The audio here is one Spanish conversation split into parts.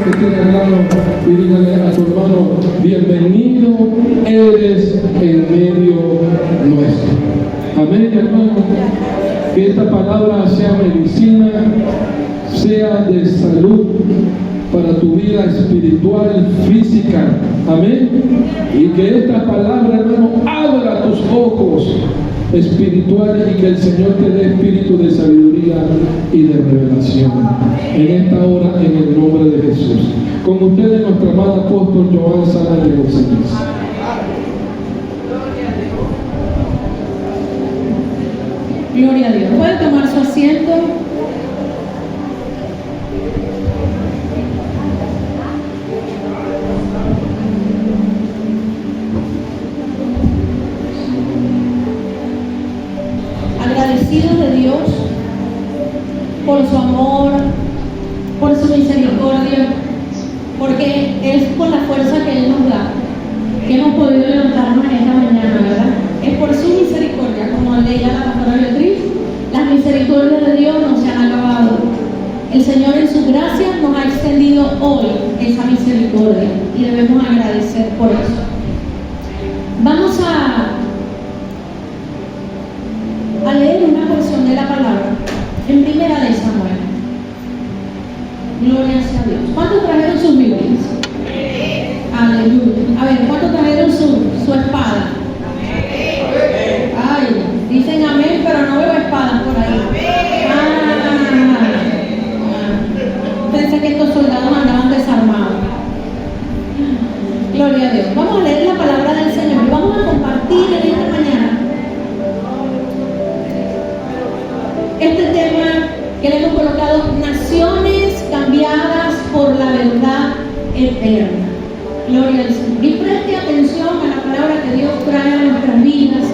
que tiene al lado y dígale a tu hermano, bienvenido eres en medio nuestro. Amén, hermano. Que esta palabra sea medicina, sea de salud para tu vida espiritual, física. Amén. Y que esta palabra, hermano, abra tus ojos espirituales y que el Señor te dé espíritu de sabiduría y de revelación en esta hora, en el nombre de Jesús. Con ustedes, nuestro amado apóstol Joan Sala de González. Gloria a Dios. ¿Puede tomar su asiento? Agradecidos de Dios por su amor, por su misericordia, porque es por la fuerza que Él nos da que hemos podido levantarnos en esta mañana, ¿verdad? Es por su misericordia, como leía la pastora Beatriz, las misericordias de Dios no se han acabado. El Señor en su gracia nos ha extendido hoy esa misericordia y debemos agradecer por eso. Vamos a leer una porción de la palabra en Primera de Samuel. Gloria sea a Dios. ¿Cuántos trajeron sus Biblias? Aleluya. A ver, ¿cuántos trajeron su espada? Ay, dicen amén, pero no veo espadas por ahí. Pensé que estos soldados andaban desarmados. Gloria a Dios. Vamos a leer la palabra del Señor y vamos a compartir en esta mañana este tema que le hemos colocado: naciones cambiadas por la verdad eterna. Gloria al Señor. Y preste atención a la palabra que Dios trae a nuestras vidas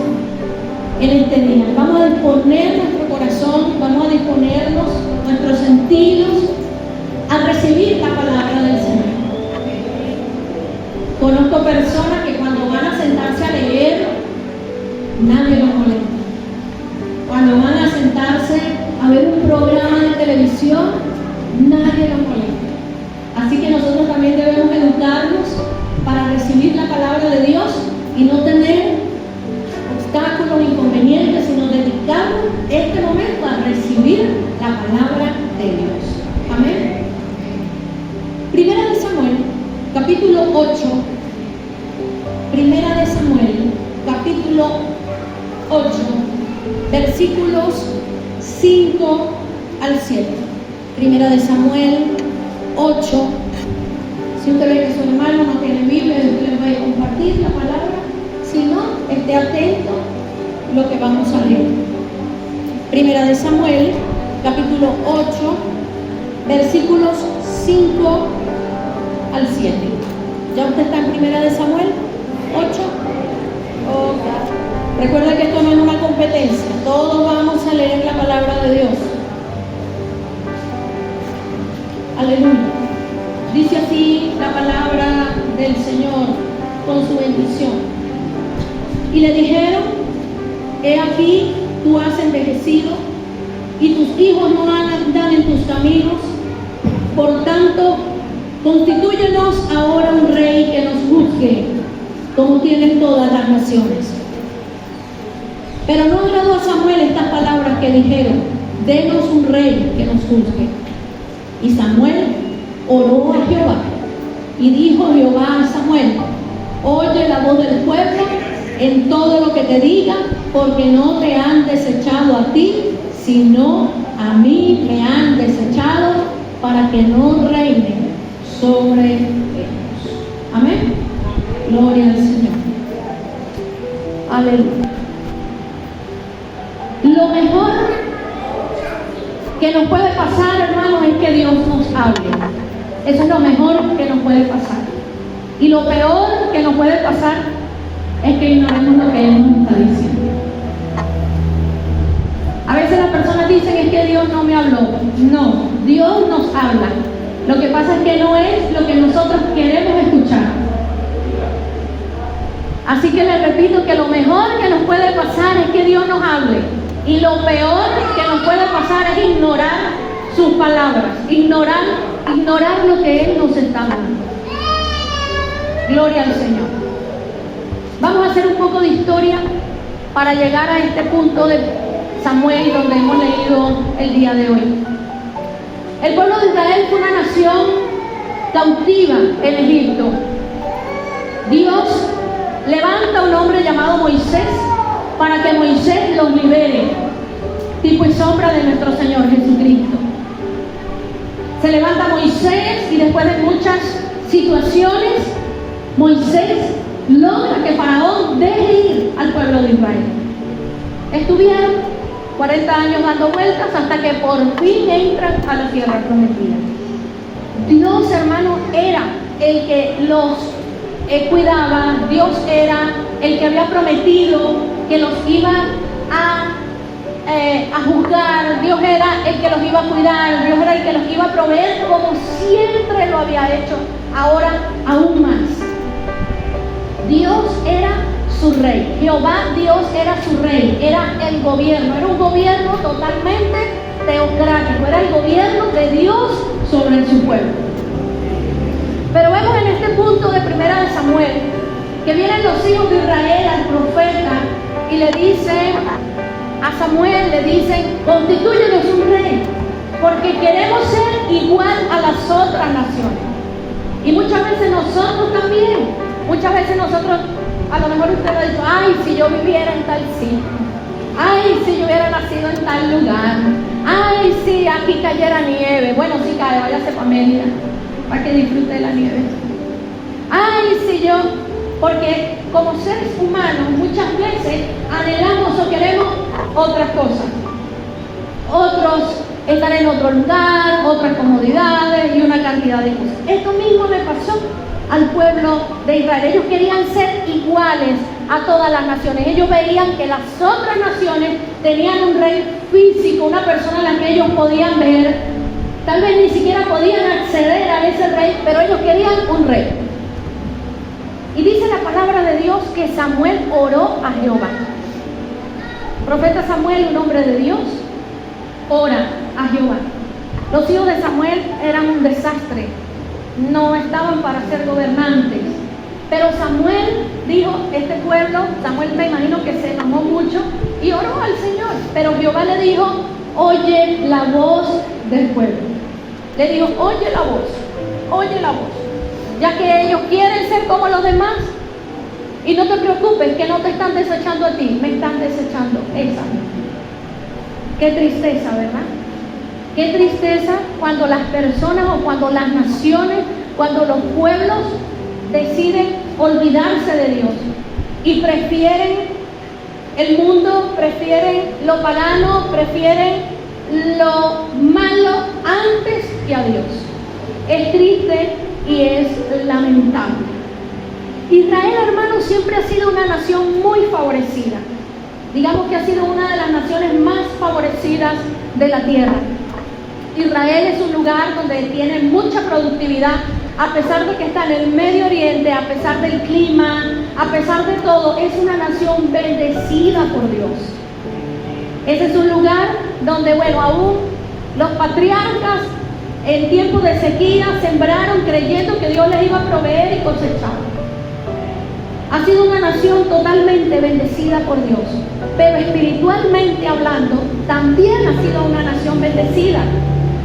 en este día. Vamos a disponer nuestro corazón, vamos a disponernos nuestros sentidos a recibir la palabra del Señor. Conozco personas que cuando van a sentarse a leer, nadie los molesta. Cuando van a sentarse a ver un programa de televisión, nadie los molesta. Así que nosotros también debemos educarnos para recibir la palabra de Dios y no tener obstáculos, inconvenientes, sino dedicarnos este momento a recibir la palabra de Dios. Amén. Primera de Samuel, capítulo 8. Primera de Samuel, capítulo 8, versículos 5 al 7. Primera de Samuel 8. Si usted ve que su hermano no tiene Biblia, usted le va a compartir la palabra. Si no, esté atento a lo que vamos a leer. Primera de Samuel, capítulo 8, versículos 5 al 7. ¿Ya usted está en Primera de Samuel 8? Okay. Recuerda que esto no es una competencia. Todos vamos a leer la palabra de Dios. Aleluya. Dice así la palabra del Señor con su bendición. Y le dijeron: he aquí, tú has envejecido y tus hijos no andan en tus caminos. Por tanto, constitúyenos ahora un rey que nos juzgue, como tienen todas las naciones. Pero no agradó a Samuel estas palabras que dijeron: denos un rey que nos juzgue. Y Samuel oró a Jehová, y dijo Jehová a Samuel: oye la voz del pueblo en todo lo que te diga, porque no te han desechado a ti, sino a mí me han desechado, para que no reine sobre ellos. Amén. Gloria al Señor. Aleluya. Lo mejor que nos puede pasar, hermanos, es que Dios nos hable. Eso es lo mejor que nos puede pasar. Y lo peor que nos puede pasar es que ignoremos lo que Él nos está diciendo. A veces las personas dicen: es que Dios no me habló. No, Dios nos habla. Lo que pasa es que no es lo que nosotros queremos escuchar. Así que les repito que lo mejor que nos puede pasar es que Dios nos hable. Y lo peor que nos puede pasar es ignorar sus palabras. palabras, ignorar lo que Él nos está dando. Gloria al Señor. Vamos a hacer un poco de historia para llegar a este punto de Samuel donde hemos leído el día de hoy. El pueblo de Israel fue una nación cautiva en Egipto. Dios levanta a un hombre llamado Moisés para que Moisés los libere, tipo y sombra de nuestro Señor Jesucristo. Se levanta Moisés y después de muchas situaciones, Moisés logra que Faraón deje ir al pueblo de Israel. Estuvieron 40 años dando vueltas hasta que por fin entran a la tierra prometida. Dios, hermano, era el que los cuidaba. Dios era el que había prometido que los iba a juzgar. Dios era el que los iba a cuidar. Dios era el que los iba a proveer como siempre lo había hecho, ahora aún más. Dios era su rey. Jehová Dios era su rey. Era el gobierno. Era un gobierno totalmente teocrático. Era el gobierno de Dios sobre su pueblo. Pero vemos en este punto de Primera de Samuel que vienen los hijos de Israel al profeta y le dicen a Samuel, le dicen: constitúyenos un rey, porque queremos ser igual a las otras naciones. Y muchas veces nosotros también, a lo mejor usted ha dicho: ay, si yo viviera en tal sitio, ay, si yo hubiera nacido en tal lugar, ay, si aquí cayera nieve. Bueno, si cae, váyase para Mérida para que disfrute de la nieve. Ay, si yo, porque como seres humanos muchas veces anhelamos o queremos otras cosas, otros estar en otro lugar, otras comodidades y una cantidad de cosas. Esto mismo le pasó al pueblo de Israel. Ellos querían ser iguales a todas las naciones. Ellos veían que las otras naciones tenían un rey físico, una persona a la que ellos podían ver. Tal vez ni siquiera podían acceder a ese rey, pero ellos querían un rey. Y dice la palabra de Dios que Samuel oró a Jehová. Profeta Samuel, un hombre de Dios, ora a Jehová. Los hijos de Samuel eran un desastre. No estaban para ser gobernantes. Pero Samuel dijo, este pueblo, Samuel me imagino que se enojó mucho y oró al Señor. Pero Jehová le dijo: oye la voz del pueblo. Le dijo: oye la voz. Ya que ellos quieren ser como los demás. Y no te preocupes, que no te están desechando a ti, me están desechando esa. Qué tristeza, ¿verdad? Qué tristeza cuando las personas o cuando las naciones, cuando los pueblos deciden olvidarse de Dios y prefieren el mundo, prefieren lo pagano, prefieren lo malo antes que a Dios. Es triste y es lamentable. Israel, hermano, siempre ha sido una nación muy favorecida. Digamos que ha sido una de las naciones más favorecidas de la tierra. Israel es un lugar donde tiene mucha productividad, a pesar de que está en el Medio Oriente, a pesar del clima, a pesar de todo, es una nación bendecida por Dios. Ese es un lugar donde, bueno, aún los patriarcas en tiempos de sequía sembraron creyendo que Dios les iba a proveer y cosechar. Ha sido una nación totalmente bendecida por Dios, pero espiritualmente hablando, también ha sido una nación bendecida,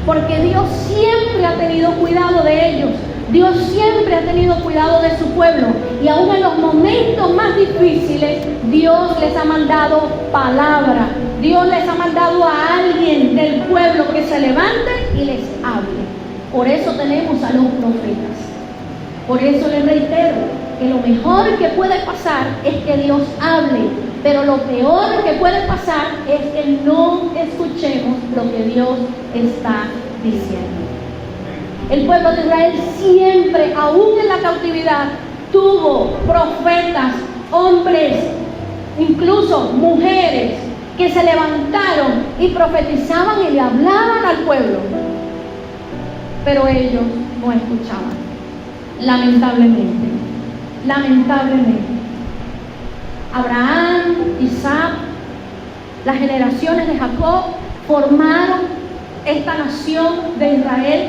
porque Dios siempre ha tenido cuidado de ellos. Dios siempre ha tenido cuidado de su pueblo, y aún en los momentos más difíciles, Dios les ha mandado palabra. Dios les ha mandado a alguien del pueblo que se levante y les hable. Por eso tenemos a los profetas. Por eso les reitero que lo mejor que puede pasar es que Dios hable, pero lo peor que puede pasar es que no escuchemos lo que Dios está diciendo. El pueblo de Israel siempre, aún en la cautividad, tuvo profetas, hombres, incluso mujeres, que se levantaron y profetizaban y le hablaban al pueblo. Pero ellos no escuchaban. Lamentablemente. Abraham, Isaac, las generaciones de Jacob formaron esta nación de Israel.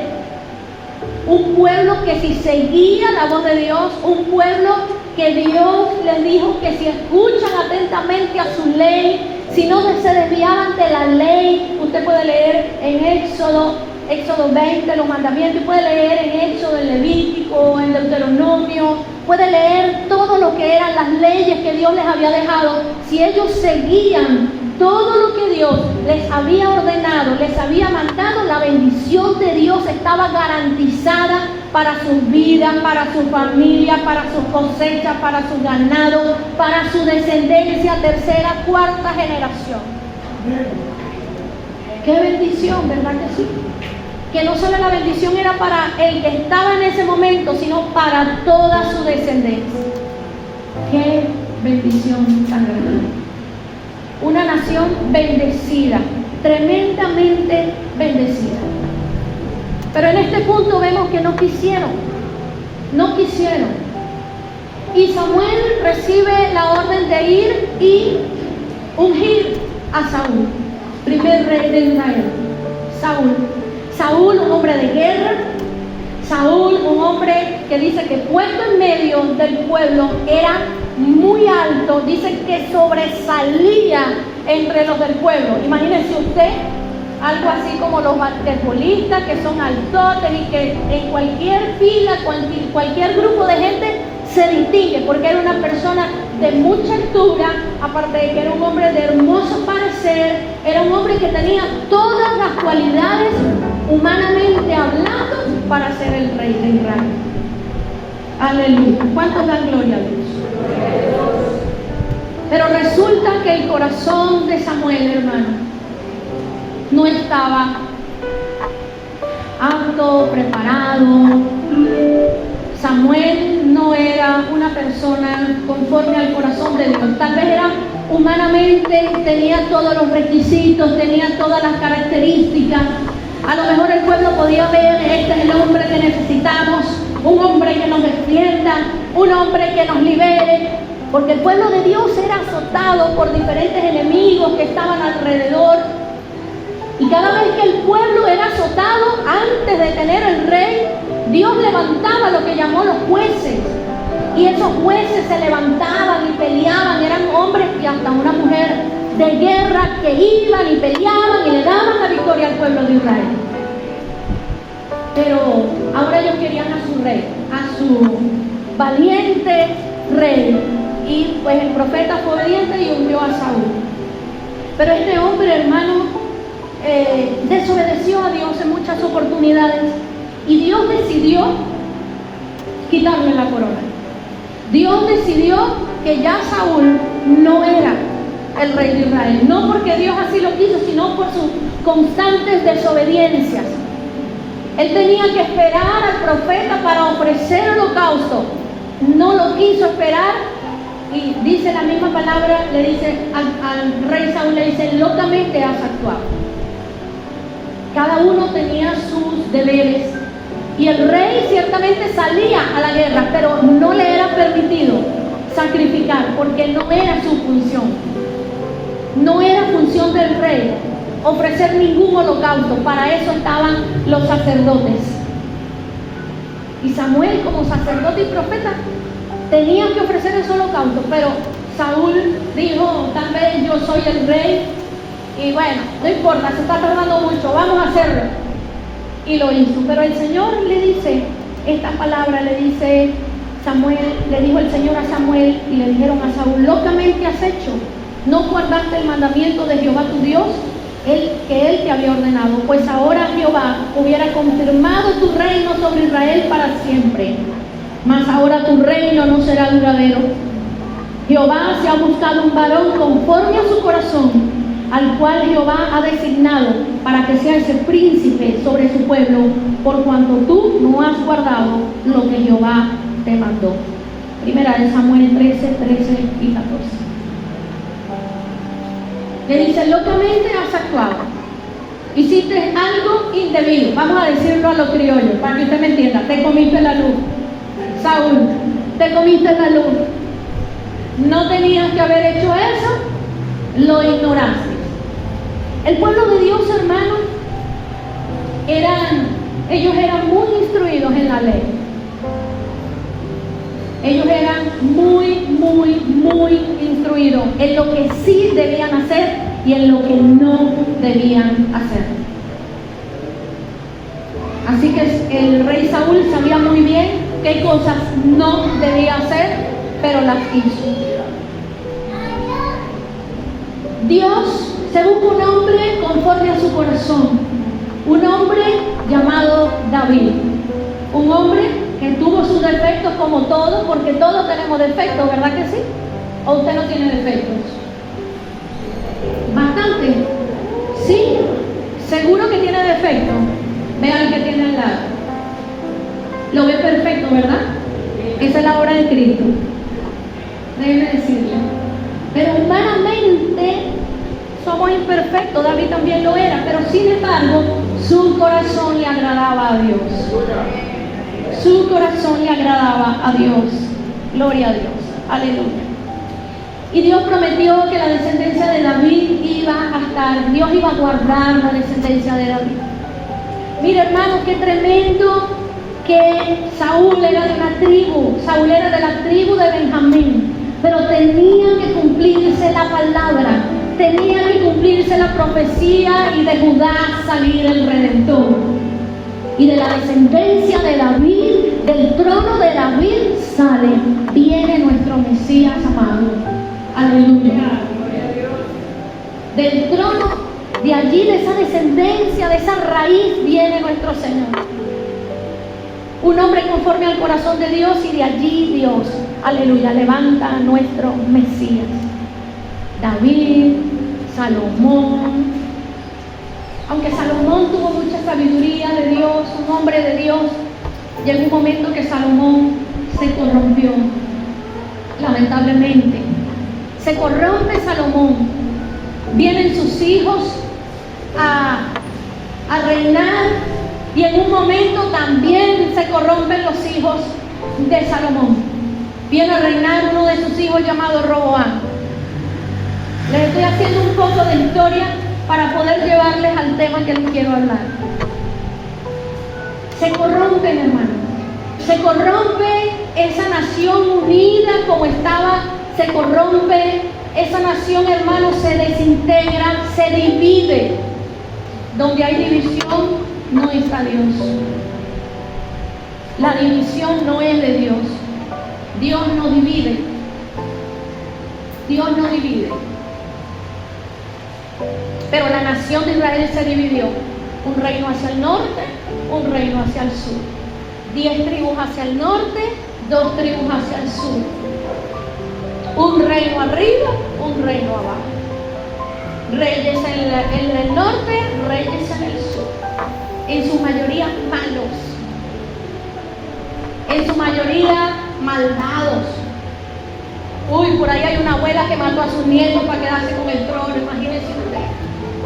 Un pueblo que si seguía la voz de Dios, un pueblo que Dios les dijo que si escuchan atentamente a su ley, si no se desviaban de la ley. Usted puede leer en Éxodo 20 los mandamientos, puede leer en Éxodo, en Levítico, en Deuteronomio, puede leer todo lo que eran las leyes que Dios les había dejado. Si ellos seguían todo lo que Dios les había ordenado, les había mandado, la bendición de Dios estaba garantizada para sus vidas, para su familia, para sus cosechas, para su ganado, para su descendencia, tercera, cuarta generación. ¡Qué bendición!, ¿verdad que sí? Que no solo la bendición era para el que estaba en ese momento, sino para toda su descendencia. ¡Qué bendición tan grande! Una nación bendecida, tremendamente bendecida. Pero en este punto vemos que no quisieron. Y Samuel recibe la orden de ir y ungir a Saúl, primer rey de Israel. Saúl, un hombre de guerra. Saúl, un hombre que dice que puesto en medio del pueblo era muy alto, dice que sobresalía entre los del pueblo. Imagínense usted, algo así como los basquetbolistas que son altotes y que en cualquier fila, cualquier grupo de gente se distingue porque era una persona de mucha altura, aparte de que era un hombre de hermoso parecer, era un hombre que tenía todas las cualidades humanamente hablando para ser el rey de Israel. Aleluya. ¿Cuántos dan gloria a Dios? Pero resulta que el corazón de Samuel, hermano, no estaba apto, preparado. Samuel no era una persona conforme al corazón de Dios. Tal vez era humanamente, tenía todos los requisitos, tenía todas las características. A lo mejor el pueblo podía ver, este es el hombre que necesitamos, un hombre que nos defienda, un hombre que nos libere, porque el pueblo de Dios era azotado por diferentes enemigos que estaban alrededor. Y cada vez que el pueblo era azotado, antes de tener el rey, Dios levantaba lo que llamó los jueces. Y esos jueces se levantaban y peleaban, eran hombres y hasta una mujer de guerra que iban y peleaban y le daban la victoria al pueblo de Israel. Pero ahora ellos querían a su rey, a su valiente rey. Y pues el profeta fue obediente y ungió a Saúl. Pero este hombre, hermano, desobedeció a Dios en muchas oportunidades y Dios decidió quitarle la corona. Dios decidió que ya Saúl no era el rey de Israel, no porque Dios así lo quiso, sino por sus constantes desobediencias. Él tenía que esperar al profeta para ofrecer holocausto, no lo quiso esperar. Y dice la misma palabra, le dice al rey Saúl, le dice: locamente has actuado. Cada uno tenía sus deberes y el rey ciertamente salía a la guerra, pero no le era permitido sacrificar porque no era su función. No era función del rey ofrecer ningún holocausto, para eso estaban los sacerdotes. Y Samuel, como sacerdote y profeta, tenía que ofrecer ese holocausto, pero Saúl dijo: tal vez yo soy el rey y bueno, no importa, se está tardando mucho, vamos a hacerlo. Y lo hizo. Pero el Señor le dice esta palabra, le dice Samuel, le dijo el Señor a Samuel y le dijeron a Saúl: locamente has hecho, no guardaste el mandamiento de Jehová tu Dios, que él te había ordenado, pues ahora Jehová hubiera confirmado tu reino sobre Israel para siempre, mas ahora tu reino no será duradero. Jehová se ha buscado un varón conforme a su corazón, al cual Jehová ha designado para que sea ese príncipe sobre su pueblo, por cuanto tú no has guardado lo que Jehová te mandó. Primera de Samuel 13 y 14. Le dice: locamente has actuado, hiciste algo indebido. Vamos a decirlo a los criollos para que usted me entienda. Te comiste la luz, Saúl, te comiste la luz. No tenías que haber hecho eso, lo ignoraste. El pueblo de Dios, hermano, Ellos eran muy instruidos en la ley. Ellos eran muy instruidos en lo que sí debían hacer y en lo que no debían hacer. Así que el rey Saúl sabía muy bien qué cosas no debía hacer, pero las hizo. Dios se busca un hombre conforme a su corazón, un hombre llamado David, un hombre que tuvo sus defectos como todos, porque todos tenemos defectos, ¿verdad que sí? ¿O usted no tiene defectos? Bastante. Sí, seguro que tiene defectos. Vea al que tiene al lado. Lo ve perfecto, ¿verdad? Esa es la obra de Cristo. Déjeme decirle. Pero humanamente somos imperfectos. David también lo era, pero sin embargo su corazón le agradaba a Dios. Su corazón le agradaba a Dios. Gloria a Dios. Aleluya. Y Dios prometió que la descendencia de David iba a estar, Dios iba a guardar la descendencia de David. Mira, hermano, qué tremendo que Saúl era de una tribu, Saúl era de la tribu de Benjamín, pero tenía que cumplirse la palabra, tenía que cumplirse la profecía y de Judá salir el Redentor. Y de la descendencia de David, del trono de David viene nuestro Mesías amado. Aleluya. Del trono, de allí, de esa descendencia, de esa raíz, viene nuestro Señor. Un hombre conforme al corazón de Dios, y de allí Dios, aleluya, levanta a nuestro Mesías. David, Salomón. Aunque Salomón tuvo mucha sabiduría de Dios, un hombre de Dios, llegó un momento que Salomón se corrompió, lamentablemente. Se corrompe Salomón. Vienen sus hijos a reinar, y en un momento también se corrompen los hijos de Salomón. Viene a reinar uno de sus hijos llamado Roboam. Les estoy haciendo un poco de historia para poder llevarles al tema que les quiero hablar. Se corrompen, hermanos. Se corrompe esa nación unida como estaba. Se corrompe esa nación, hermanos, se desintegra, se divide. Donde hay división, no está Dios. La división no es de Dios. Dios no divide. Dios no divide. Pero la nación de Israel se dividió. Un reino hacia el norte, un reino hacia el sur. 10 tribus hacia el norte, 2 tribus hacia el sur. Un reino arriba, un reino abajo. Reyes en el norte, reyes en el sur. En su mayoría malos. En su mayoría malvados. Uy, por ahí hay una abuela que mató a sus nietos para quedarse con el trono, imagínense ustedes.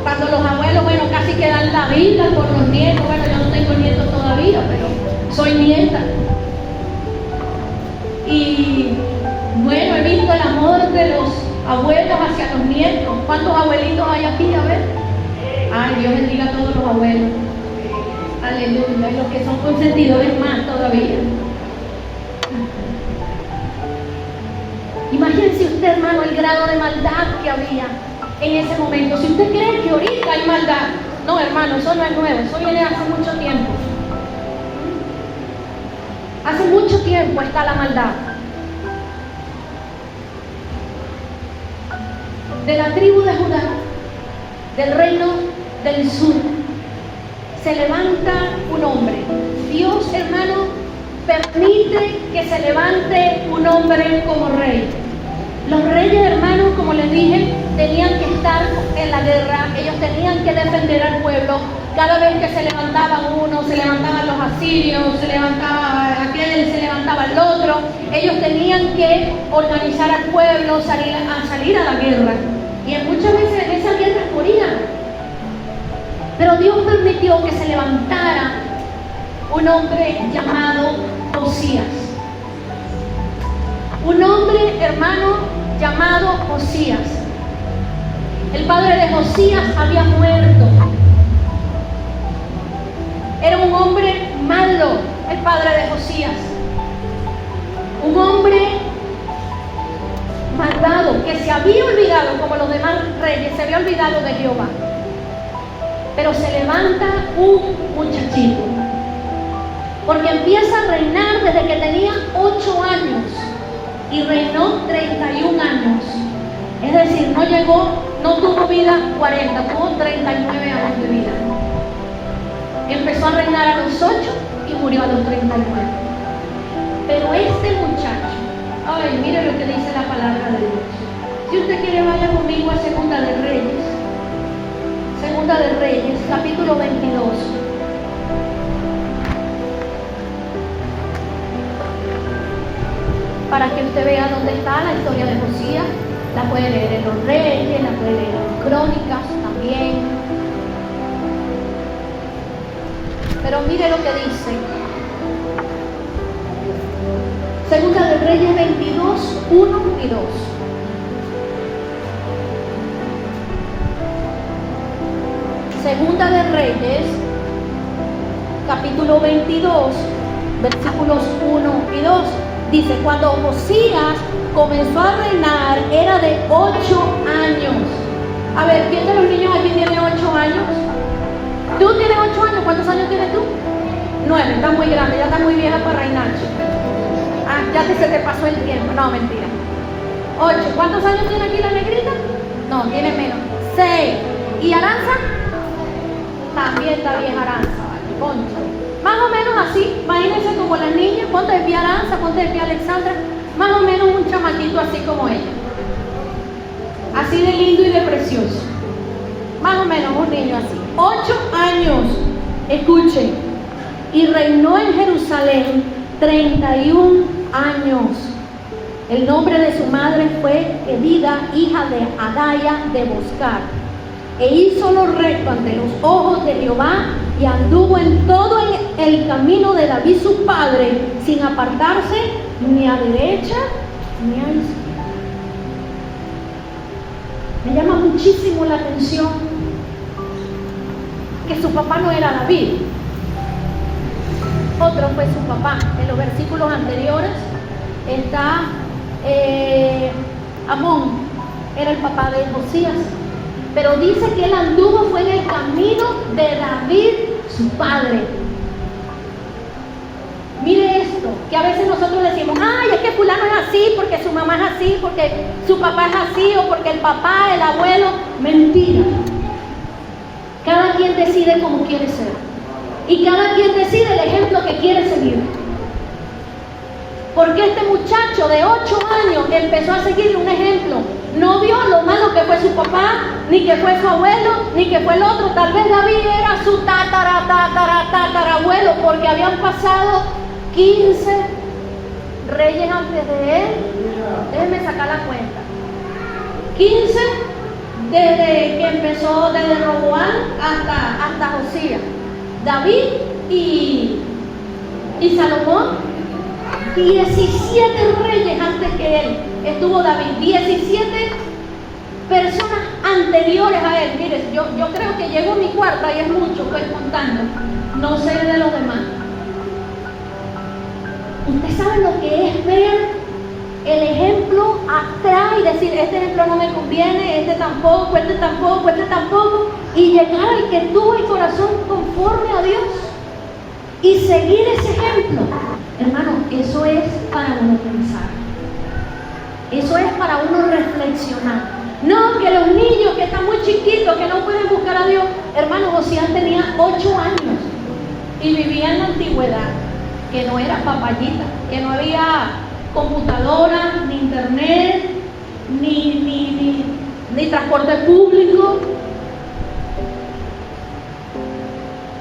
Cuando los abuelos, bueno, casi que dan la vida por los nietos. Bueno, yo no tengo nietos todavía, pero soy nieta. Y bueno, he visto el amor de los abuelos hacia los nietos. ¿Cuántos abuelitos hay aquí? A ver. Ay, Dios bendiga a todos los abuelos. Aleluya. Y los que son consentidores más todavía. Imagínense usted, hermano, el grado de maldad que había en ese momento. Si usted cree que ahorita hay maldad, no, hermano, eso no es nuevo, eso viene hace mucho tiempo. Hace mucho tiempo está la maldad. De la tribu de Judá, del reino del sur, se levanta un hombre. Dios, hermano, permite que se levante un hombre como rey. Los reyes, hermanos, como les dije, tenían que estar en la guerra. Ellos tenían que defender al pueblo. Cada vez que se levantaba uno, se levantaban los asirios, se levantaba aquel, se levantaba el otro. Ellos tenían que organizar al pueblo, salir a la guerra. Y muchas veces en esas guerras morían. Pero Dios permitió que se levantara un hombre llamado Josías. Un hombre, hermano, llamado Josías. El padre de Josías había muerto. Era un hombre reyes se había olvidado de Jehová. Pero se levanta un muchachito, porque empieza a reinar desde que tenía 8 años y reinó 31 años. Es decir, no tuvo vida 40, tuvo 39 años de vida. Empezó a reinar a los 8 y murió a los 39. Pero este muchacho, ay, mire lo que dice la palabra de Dios. Si usted quiere, vaya conmigo a Segunda de Reyes. Segunda de Reyes, capítulo 22. Para que usted vea dónde está la historia de Josías. La puede leer en los Reyes, la puede leer en Crónicas también. Pero mire lo que dice. Segunda de Reyes 22, 1 y 2. Segunda de Reyes, capítulo 22, versículos 1 y 2. Dice, cuando Josías comenzó a reinar, era de 8 años. A ver, ¿quién de los niños aquí tiene 8 años? ¿Tú tienes 8 años? ¿Cuántos años tienes tú? 9, está muy grande, ya está muy vieja para reinar. Ah, ya que se te pasó el tiempo. No, mentira. 8. ¿Cuántos años tiene aquí la negrita? No, tiene menos. 6. ¿Y Aranza? También está vieja Aranza, vale, concha. Más o menos así, imagínense como las niñas, ponte de pie Aranza, ponte de pie Alexandra, más o menos un chamaquito así como ella. Así de lindo y de precioso. Más o menos un niño así. 8 años, escuchen, y reinó en Jerusalén 31 años. El nombre de su madre fue Edida, hija de Adaya de Boscar. E hizo lo recto ante los ojos de Jehová y anduvo en todo el camino de David su padre, sin apartarse ni a derecha ni a izquierda. Me llama muchísimo la atención que su papá no era David, otro fue su papá. En los versículos anteriores está Amón, era el papá de Josías. Pero dice que él anduvo fue en el camino de David, su padre. Mire esto, que a veces nosotros decimos, ay, es que fulano es así, porque su mamá es así, porque su papá es así, o porque el papá, el abuelo. Mentira. Cada quien decide cómo quiere ser. Y cada quien decide el ejemplo que quiere seguir. Porque este muchacho de 8 años empezó a seguir un ejemplo. No vio lo malo que fue su papá, ni que fue su abuelo, ni que fue el otro. Tal vez David era su tatarabuelo, porque habían pasado 15 reyes antes de él. Déjenme sacar la cuenta. 15 desde que empezó, desde Roboam hasta Josías. David y Salomón. 17 reyes antes que él estuvo David, 17 personas anteriores a él. Mire, yo creo que llego a mi cuarta y es mucho, estoy contando, no sé de los demás. Usted sabe lo que es ver el ejemplo atrás y decir, este ejemplo no me conviene, este tampoco, y llegar al que tuvo el corazón conforme a Dios y seguir ese ejemplo. Hermano, eso es para uno pensar. Eso es para uno reflexionar. No, que los niños que están muy chiquitos, que no pueden buscar a Dios. Hermano, Josías tenía 8 años y vivía en la antigüedad, que no era papayita, que no había computadora, ni internet, ni transporte público,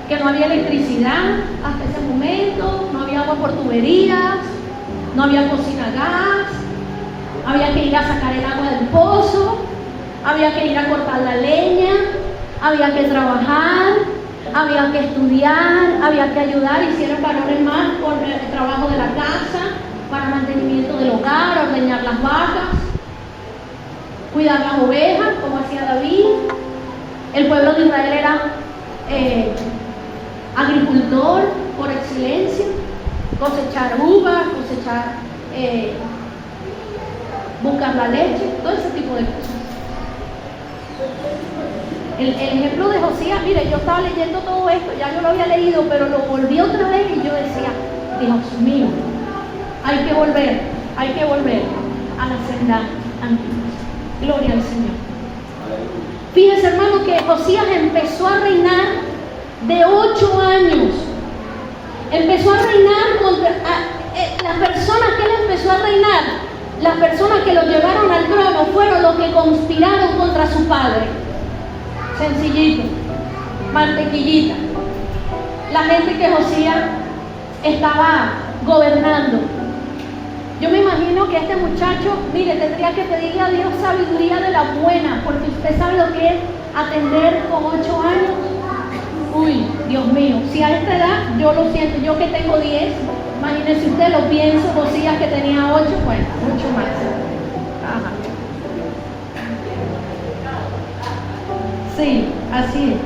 que no había electricidad hasta ese momento, no había agua por tuberías, no había cocina a gas, había que ir a sacar el agua del pozo, había que ir a cortar la leña, había que trabajar, había que estudiar, había que ayudar, hicieron valores más por el trabajo de la casa, para mantenimiento del hogar, ordeñar las vacas, cuidar las ovejas, como hacía David. El pueblo de Israel era agricultor por excelencia, cosechar uvas, buscar la leche, todo ese tipo de cosas. El ejemplo de Josías, mire, yo estaba leyendo todo esto, ya yo lo había leído, pero lo volví otra vez y yo decía, Dios mío, hay que volver a la senda antigua. Gloria al Señor. Fíjese, hermano, que Josías empezó a reinar de 8 años. Empezó a reinar contra las personas que él empezó a reinar. Las personas que lo llevaron al trono fueron los que conspiraron contra su padre. Sencillito, mantequillita. La gente que Josías estaba gobernando. Yo me imagino que este muchacho, mire, tendría que pedirle a Dios sabiduría de la buena, porque usted sabe lo que es atender con 8 años. Uy, Dios mío, si a esta edad, yo lo siento, yo que tengo 10, imagínese usted, lo pienso, Josías que tenía 8, bueno, mucho más. Ajá. Sí, así es.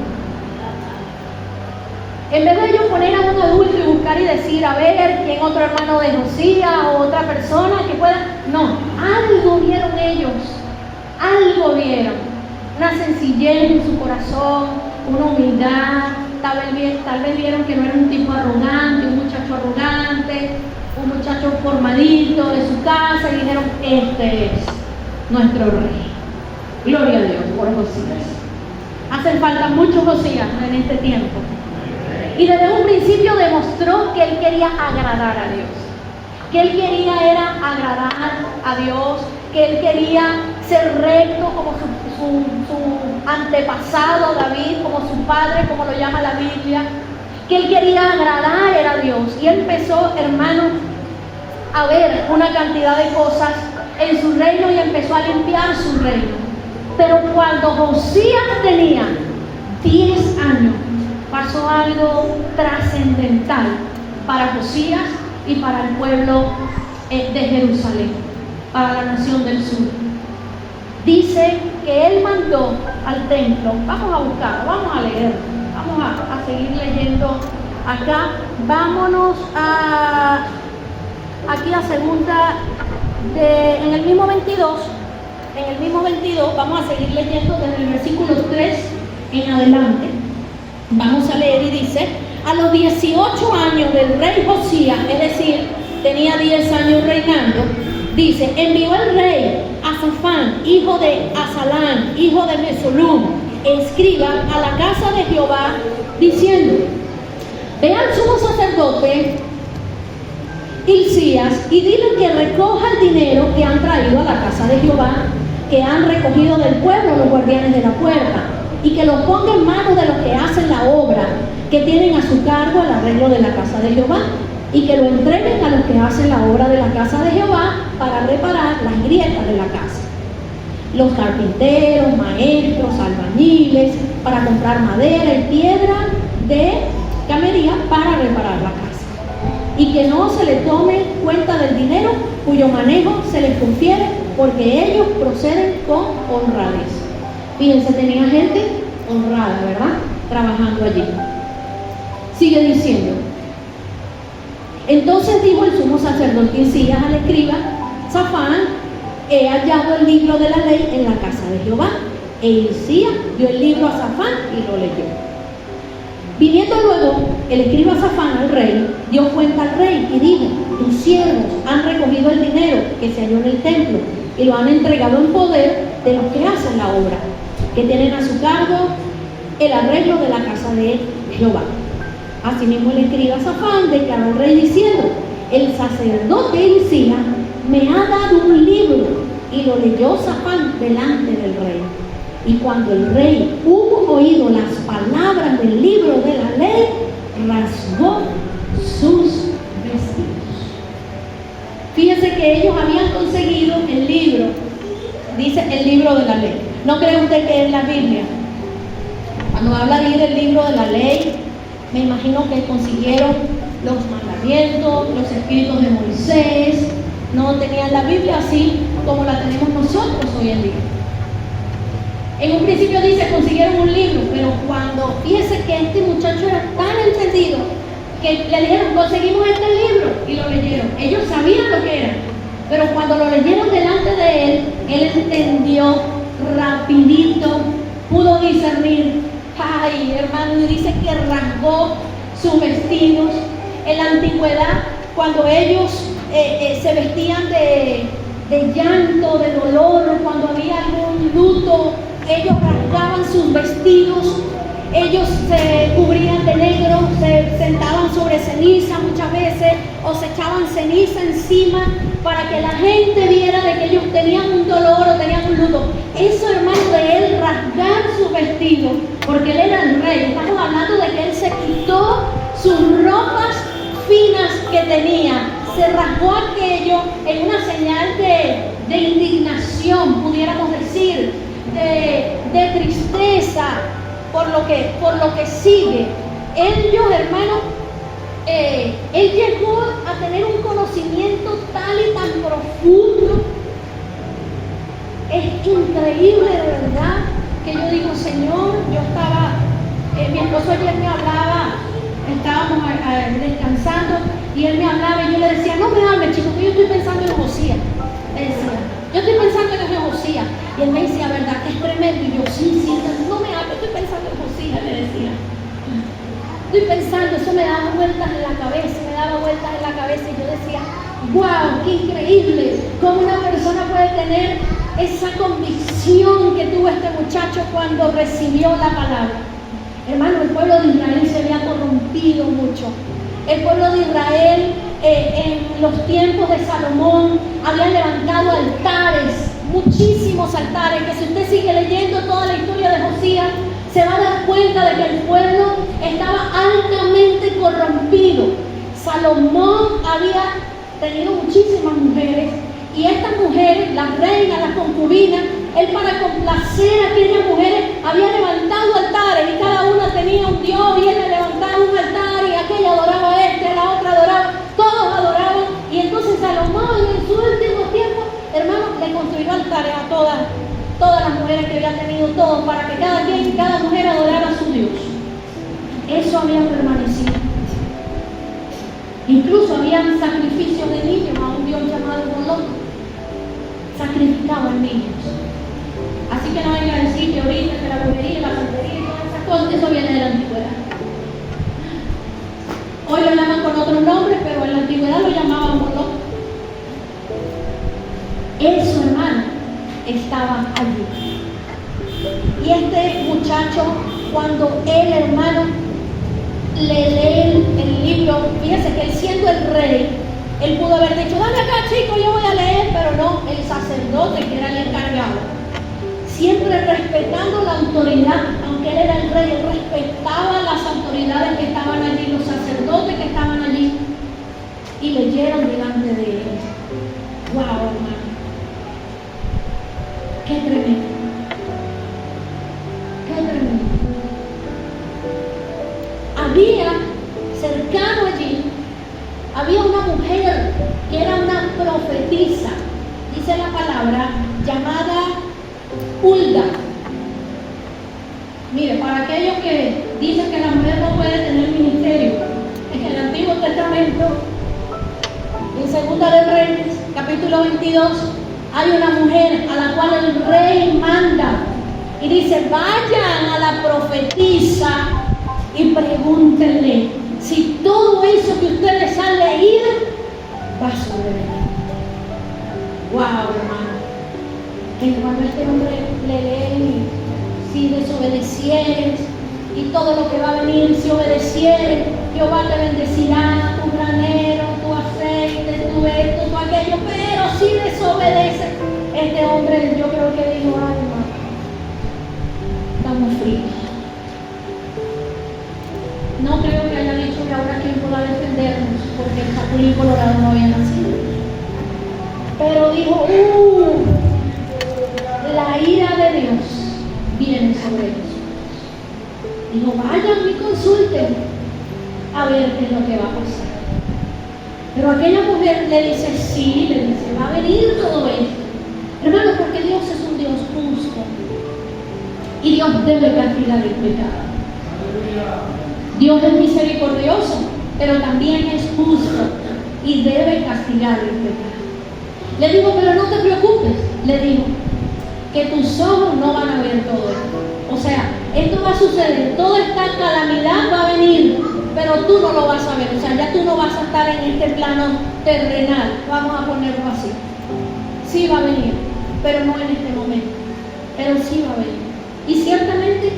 En vez de ellos poner a un adulto y buscar y decir, a ver, quién otro hermano de Josías o otra persona que pueda, no, algo vieron ellos, algo vieron, una sencillez en su corazón, una humildad, tal vez vieron que no era un tipo arrogante, un muchacho arrogante, un muchacho formadito de su casa y dijeron, este es nuestro rey. Gloria a Dios por Josías. Hacen falta muchos Josías en este tiempo. Y desde un principio demostró que él quería agradar a Dios. Que él quería era agradar a Dios. Que él quería ser recto como su antepasado David, como su padre, como lo llama la Biblia. Que él quería agradar a Dios. Y él empezó, hermano, a ver una cantidad de cosas en su reino y empezó a limpiar su reino. Pero cuando Josías tenía 10 años, pasó algo trascendental para Josías y para el pueblo de Jerusalén, para la nación del sur. Dice que él mandó al templo, vamos a buscarlo, vamos a leer, vamos a seguir leyendo acá. Vámonos aquí a segunda, en el mismo 22, vamos a seguir leyendo desde el versículo 3 en adelante. Vamos a leer y dice, a los 18 años del rey Josías, es decir, tenía 10 años reinando, dice, envió el rey a Safán, hijo de Asalán, hijo de Mesulum, escriba a la casa de Jehová, diciendo, ve al sumo sacerdote Hilcías y dile que recoja el dinero que han traído a la casa de Jehová, que han recogido del pueblo los guardianes de la puerta, y que lo ponga en manos de los que hacen la obra, que tienen a su cargo el arreglo de la casa de Jehová, y que lo entreguen a los que hacen la obra de la casa de Jehová para reparar las grietas de la casa. Los carpinteros, maestros, albañiles, para comprar madera y piedra de camería para reparar la casa. Y que no se le tome cuenta del dinero cuyo manejo se les confiere, porque ellos proceden con honradez. Fíjense, tenía gente honrada, ¿verdad? Trabajando allí. Sigue diciendo. Entonces dijo el sumo sacerdote Hilcías al escriba Safán, he hallado el libro de la ley en la casa de Jehová. E Hilcías dio el libro a Safán y lo leyó. Viniendo luego el escriba Safán al rey, dio cuenta al rey y dijo, tus siervos han recogido el dinero que se halló en el templo y lo han entregado en poder de los que hacen la obra, que tienen a su cargo el arreglo de la casa de Jehová. Asimismo el escriba Safán declaró al rey diciendo, el sacerdote Hilcías me ha dado un libro, y lo leyó Safán delante del rey. Y cuando el rey hubo oído las palabras del libro de la ley, rasgó sus vestidos. Fíjese que ellos habían conseguido el libro, dice el libro de la ley. ¿No cree usted que es la Biblia? Cuando habla ahí del libro de la ley, me imagino que consiguieron los mandamientos, los escritos de Moisés. No tenían la Biblia así como la tenemos nosotros hoy en día. En un principio dice, consiguieron un libro, pero cuando fíjese que este muchacho era tan entendido que le dijeron, conseguimos este libro, y lo leyeron. Ellos sabían lo que era, pero cuando lo leyeron delante de él, él entendió rapidito pudo discernir. Ay, hermano, y dice que rasgó sus vestidos. En la antigüedad, cuando ellos se vestían de llanto, de dolor, cuando había algún luto, ellos rasgaban sus vestidos, ellos se cubrían de negro, se sentaban sobre ceniza muchas veces, o se echaban ceniza encima para que la gente viera de que ellos tenían un dolor o tenían un luto. Eso, hermano, de él rasgar sus vestidos, porque él era el rey. Estamos hablando de que él se quitó sus ropas finas que tenía, se rasgó aquello en una señal de indignación, pudiéramos decir, de tristeza por lo que sigue. Ellos, hermano, él llegó a tener un conocimiento tal y tan profundo. Es increíble, de verdad, que yo digo, Señor, yo estaba, mi esposo ayer me hablaba, estábamos descansando y él me hablaba y yo le decía, no me hables, chico, que yo estoy pensando en Josías. Le decía, yo estoy pensando en Josías. Y él me decía, ¿verdad que es tremendo? Y yo, sí, no me hables, estoy pensando en Josías, le decía. Estoy pensando, eso me daba vueltas en la cabeza, y yo decía, wow, qué increíble, cómo una persona puede tener esa convicción que tuvo este muchacho cuando recibió la palabra. Hermano, el pueblo de Israel se había corrompido mucho. El pueblo de Israel en los tiempos de Salomón había levantado altares, muchísimos altares, que si usted sigue leyendo toda la historia de Josías, se va a dar cuenta de que el pueblo estaba altamente corrompido. Salomón había tenido muchísimas mujeres, y estas mujeres, las reinas, las concubinas, él, para complacer a aquellas mujeres, había levantado altares, y cada una tenía un dios, y él le levantaba un altar, y aquella adoraba a este, la otra adoraba, todos adoraban. Y entonces Salomón, en su último tiempo, hermano, le construyó altares a todas las mujeres que había tenido, todos, para que cada mujer adorara a su Dios. Eso había permanecido. Incluso habían sacrificios de niños a un dios llamado Moloch. Sacrificaban niños. Así que no venga a decir que ahorita que la brujería, la santería y todas esas cosas, eso viene de la antigüedad. Hoy lo llaman con otros nombres, pero en la antigüedad lo llamaban Moloch. Eso, hermano, estaba allí. Y este muchacho, cuando él, hermano, le lee el libro, fíjese que él, siendo el rey, él pudo haber dicho, dame acá, chico, yo voy a leer, pero no, el sacerdote, que era el encargado, siempre respetando la autoridad, aunque él era el rey, él respetaba las autoridades que estaban allí, los sacerdotes que estaban allí, y leyeron delante de él. Wow, hermano, qué tremendo, qué tremendo. Había cercano allí, había una mujer que era una profetisa, dice la palabra, llamada Hulda. Mire, para aquellos que dicen que la mujer no puede tener ministerio, en el Antiguo Testamento, en 2 de Reyes, capítulo 22, hay una mujer a la cual el rey manda y dice, vayan a la profetisa y pregúntenle si todo eso que ustedes han leído va a sobrevenir. Wow, hermano. Que cuando este hombre le lee, si desobedecieres y todo lo que va a venir, si obedecieres, Jehová te bendecirá, tu granero, tu aceite, tu esto, tu aquello, pero si desobedeces, este hombre, yo creo que dijo, ay, hermano, estamos fríos. No creo que haya dicho que ahora quien pueda defendernos, porque el Chapulín Colorado no había nacido. Pero dijo, la ira de Dios viene sobre ellos. Dijo, vayan y consulten a ver qué es lo que va a pasar. Pero aquella mujer le dice, sí, le dice, va a venir todo esto. Hermano, porque Dios es un Dios justo. Y Dios debe castigar el pecado. Dios es misericordioso, pero también es justo y debe castigar el pecado. Le digo, pero no te preocupes, le digo, que tus ojos no van a ver todo esto. O sea, esto va a suceder, toda esta calamidad va a venir, pero tú no lo vas a ver, o sea, ya tú no vas a estar en este plano terrenal, vamos a ponerlo así. Sí va a venir, pero no en este momento, pero sí va a venir. Y ciertamente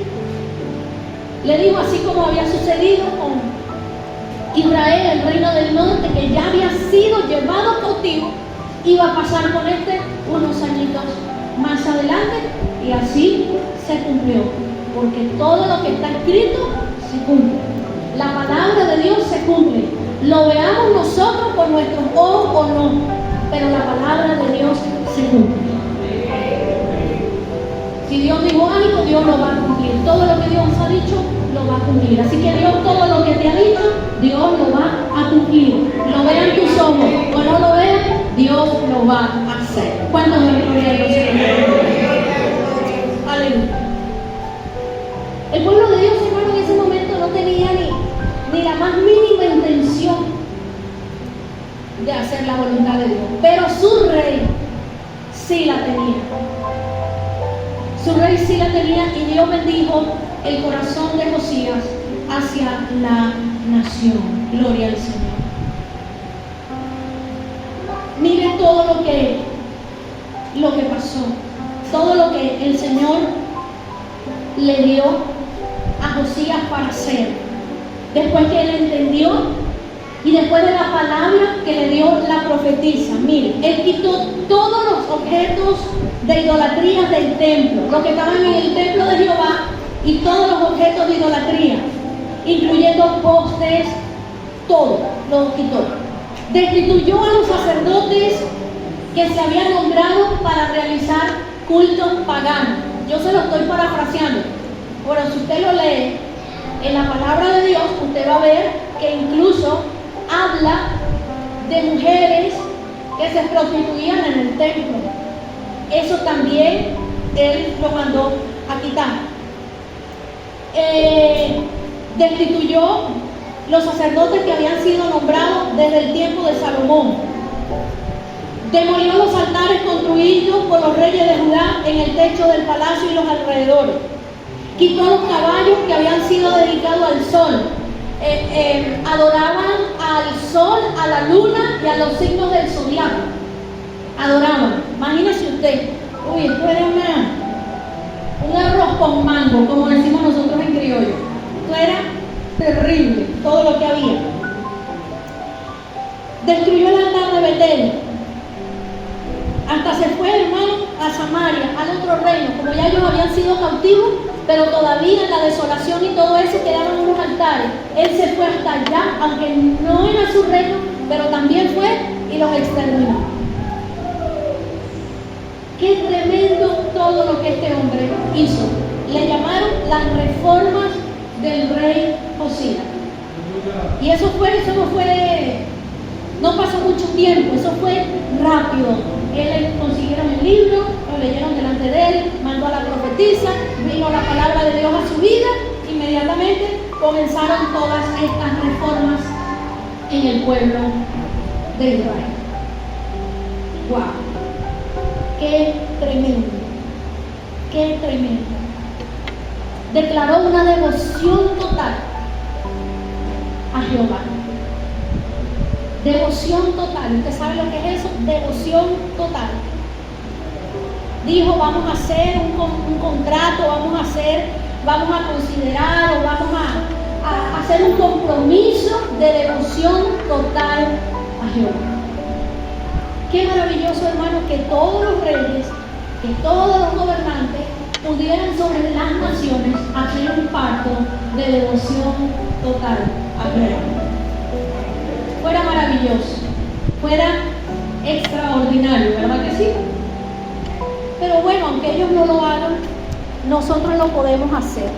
le digo, así como había sucedido con Israel, el reino del norte, que ya había sido llevado cautivo, iba a pasar con unos añitos más adelante, y así se cumplió, porque todo lo que está escrito se cumple. La palabra de Dios se cumple. Lo veamos nosotros con nuestros ojos o no, pero la palabra de Dios se cumple. Si Dios dijo algo, Dios lo va a cumplir. Todo lo que Dios ha dicho, lo va a cumplir. Así que Dios, todo lo que te ha dicho, Dios lo va a cumplir. Lo vean tus ojos o no lo vean, Dios lo va a hacer. ¿Cuántos de gloria a Dios? Aleluya. El pueblo de Dios, hermano, en ese momento no tenía ni la más mínima intención de hacer la voluntad de Dios. Pero su rey sí la tenía. Su rey sí la tenía, y Dios bendijo el corazón de Josías hacia la nación. Gloria al Señor. Miren todo lo que pasó, todo lo que el Señor le dio a Josías para hacer. Después que él entendió y después de la palabra que le dio la profetisa, miren, él quitó todos los objetos de idolatría del templo, los que estaban en el templo de Jehová, y todos los objetos de idolatría, incluyendo postes, todo, lo quitó. Destituyó a los sacerdotes que se habían nombrado para realizar cultos paganos. Yo se lo estoy parafraseando, pero si usted lo lee en la palabra de Dios, usted va a ver que incluso habla de mujeres que se prostituían en el templo. Eso también él lo mandó a quitar. Destituyó los sacerdotes que habían sido nombrados desde el tiempo de Salomón. Demolió los altares construidos por los reyes de Judá en el techo del palacio y los alrededores. Quitó los caballos que habían sido dedicados al sol. Adoraban al sol, a la luna y a los signos del zodiaco. Adoraban. Imagínese usted, uy, esto era un arroz con mango, como decimos nosotros en criollo. Esto era terrible, todo lo que había. Destruyó el altar de Betel. Hasta se fue, hermano, a Samaria, al otro reino. Como ya ellos habían sido cautivos, pero todavía en la desolación y todo eso quedaban unos altares. Él se fue hasta allá, aunque no era su reino, pero también fue y los exterminó. Qué tremendo todo lo que este hombre hizo. Le llamaron las reformas del rey Josías. Y eso no pasó mucho tiempo, eso fue rápido. Él consiguieron el libro, lo leyeron delante de él, mandó a la profetisa, vino la palabra de Dios a su vida, inmediatamente comenzaron todas estas reformas en el pueblo de Israel. ¡Wow! ¡Qué tremendo! ¡Qué tremendo! Declaró una devoción total a Jehová. Devoción total. ¿Usted sabe lo que es eso? Devoción total. Dijo, vamos a hacer un contrato, vamos a considerar o vamos a hacer un compromiso de devoción total a Jehová. Qué maravilloso, hermano, que todos los reyes, que todos los gobernantes pudieran sobre las naciones hacer un pacto de devoción total a Jehová. Fuera maravilloso, fuera extraordinario, ¿verdad que sí? Pero bueno, aunque ellos no lo hagan, nosotros lo podemos hacer.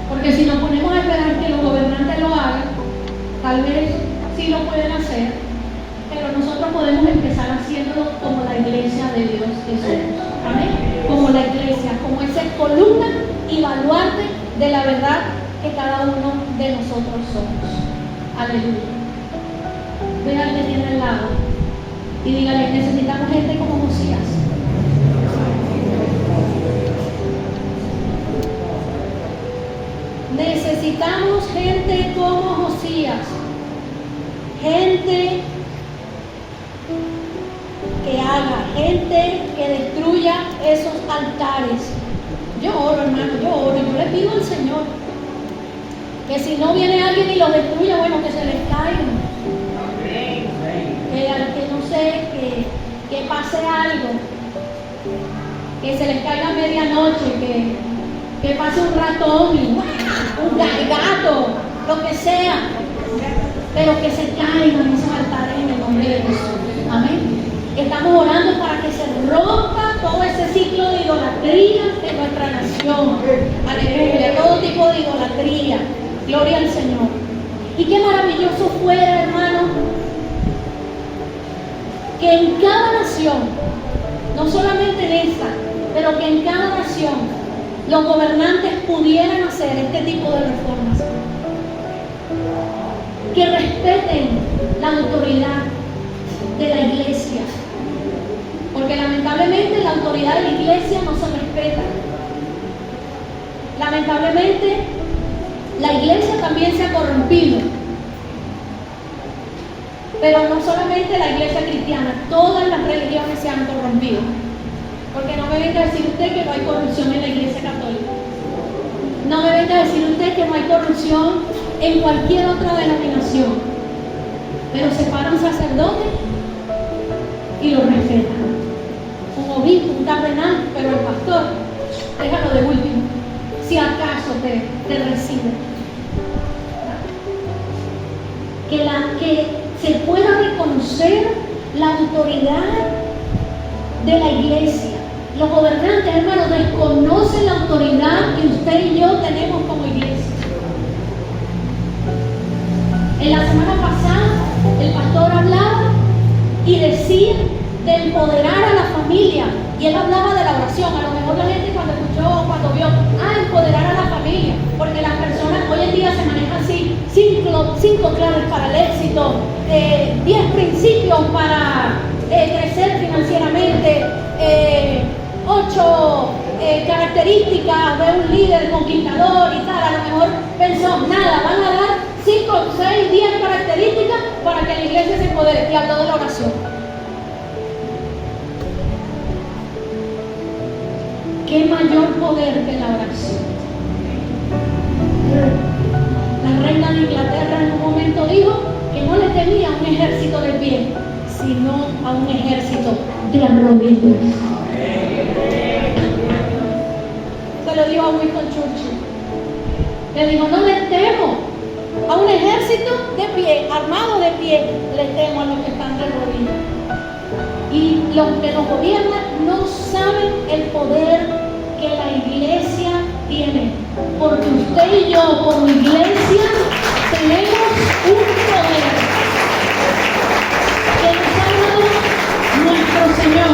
Porque si nos ponemos a esperar que los gobernantes lo hagan, tal vez sí lo pueden hacer, pero nosotros podemos empezar haciéndolo como la iglesia de Dios que somos. Amén. Como la iglesia, como esa columna y baluarte de la verdad que cada uno de nosotros somos. Aleluya. Vea al que tiene al lado y dígale, necesitamos gente como Josías. Necesitamos gente como Josías, gente que haga, gente que destruya esos altares. Yo oro, hermano, yo oro, yo le pido al Señor que si no viene alguien y los destruya, bueno, que se les caigan. Que no sé, que pase algo, que se les caiga a medianoche, que pase un ratón, un gato, lo que sea, pero que se caigan esos altares en el nombre de Jesús. Amén. Estamos orando para que se rompa todo ese ciclo de idolatría en nuestra nación. Aleluya, todo tipo de idolatría. Gloria al Señor. Y qué maravilloso fuera, hermano, que en cada nación, no solamente en esta, pero que en cada nación los gobernantes pudieran hacer este tipo de reformas. Que respeten la autoridad de la iglesia. Porque lamentablemente la autoridad de la iglesia no se respeta. Lamentablemente la iglesia también se ha corrompido. Pero no solamente la iglesia cristiana, todas las religiones se han corrompido. Porque no me venga a decir usted que no hay corrupción en la iglesia católica. No me venga a decir usted que no hay corrupción en cualquier otra denominación. Pero se para un sacerdote y lo respetan. Un obispo, un cardenal, pero el pastor, déjalo de último, si acaso te recibe. Que se pueda reconocer la autoridad de la iglesia. Los gobernantes, hermanos, desconocen la autoridad que usted y yo tenemos como iglesia. En la semana pasada, el pastor hablaba y decía de empoderar a la familia, y él hablaba de la oración. A lo mejor la gente cuando escuchó, cuando vio, empoderar a la familia, porque las personas hoy en día se manejan así, 5 claves para el éxito, 10 principios para crecer financieramente, 8 características de un líder conquistador y tal. A lo mejor pensó, nada, van a dar 5, 6, 10 características para que la iglesia se empodere, y habló de la oración. ¿Qué mayor poder que la oración? La reina de Inglaterra en un momento dijo que no le temía a un ejército de pie, sino a un ejército de rodillas. Se lo dijo a Winston Churchill. Le dijo, no le temo a un ejército de pie, armado de pie, le temo a los que están de rodillas. Y los que nos gobiernan no saben el poder que la iglesia tiene, porque usted y yo como iglesia tenemos un poder que nos ha dado nuestro Señor,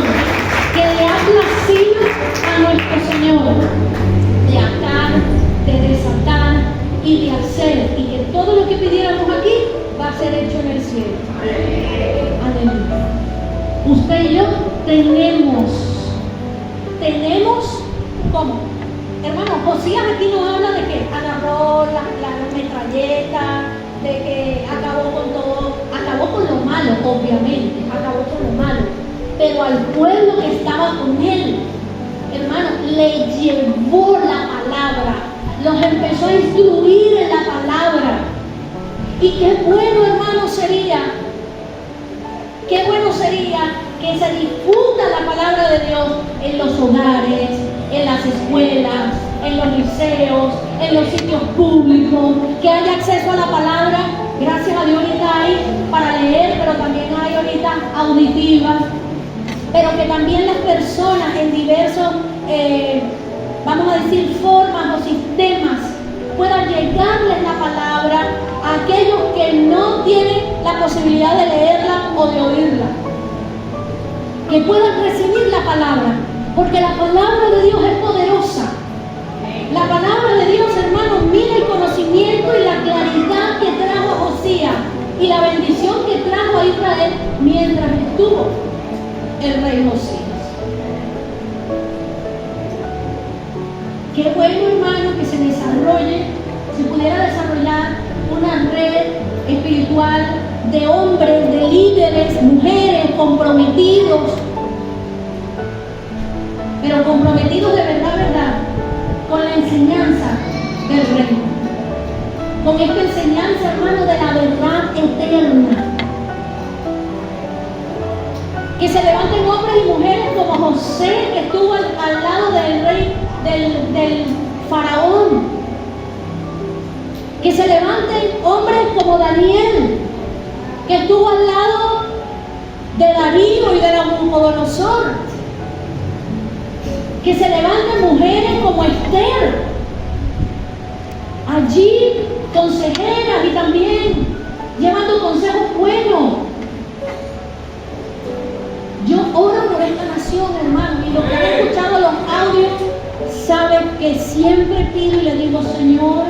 que le ha placido a nuestro Señor de atar, de desatar y de hacer, y que todo lo que pidiéramos aquí va a ser hecho en el cielo. Aleluya. Usted y yo tenemos ¿cómo? Hermano, Josías aquí nos habla de que agarró la metralleta, de que acabó con todo, acabó con lo malo, obviamente, acabó con lo malo, pero al pueblo que estaba con él, hermano, le llevó la palabra, los empezó a instruir en la palabra. Y qué bueno, hermano, sería que se difunda la palabra de Dios en los hogares, en las escuelas, en los liceos, en los sitios públicos, que haya acceso a la palabra. Gracias a Dios ahorita hay para leer, pero también hay ahorita auditivas, pero que también las personas en diversos, vamos a decir, formas o sistemas, puedan llegarles la palabra a aquellos que no tienen la posibilidad de leerla o de oírla, que puedan recibir la palabra, porque la palabra de Dios es poderosa. La palabra de Dios, hermanos, mira el conocimiento y la claridad que trajo a Josías y la bendición que trajo a Israel mientras estuvo el rey Josías. Qué bueno, hermano, que se desarrolle, se pudiera espiritual de hombres, de líderes, mujeres comprometidos, pero comprometidos de verdad, verdad, con la enseñanza del reino, con esta enseñanza, hermano, de la verdad eterna. Que se levanten hombres y mujeres como José, que estuvo al lado del rey, del faraón. Que se levanten hombres como Daniel, que estuvo al lado de Darío y de Nabucodonosor. Que se levanten mujeres como Esther, allí consejeras y también llevando consejos buenos. Yo oro por esta nación, hermano, y los que han escuchado los audios saben que siempre pido y le digo: Señor,